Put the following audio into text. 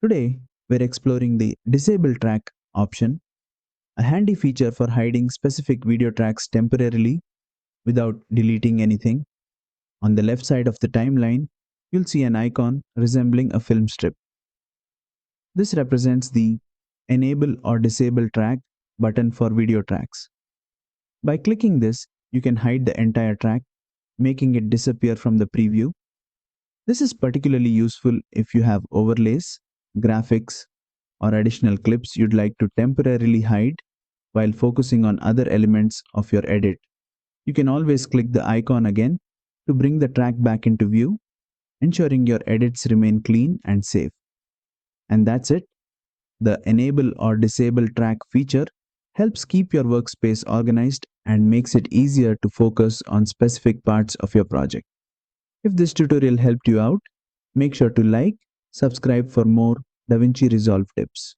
Today, we're exploring the Disable Track option, a handy feature for hiding specific video tracks temporarily without deleting anything. On the left side of the timeline, you'll see an icon resembling a film strip. This represents the Enable or Disable Track button for video tracks. By clicking this, you can hide the entire track, making it disappear from the preview. This is particularly useful if you have overlays, graphics, or additional clips you'd like to temporarily hide while focusing on other elements of your edit. You can always click the icon again to bring the track back into view, ensuring your edits remain clean and safe. And that's it. The Enable or Disable Track feature helps keep your workspace organized and makes it easier to focus on specific parts of your project. If this tutorial helped you out, make sure to like, subscribe for more DaVinci Resolve tips.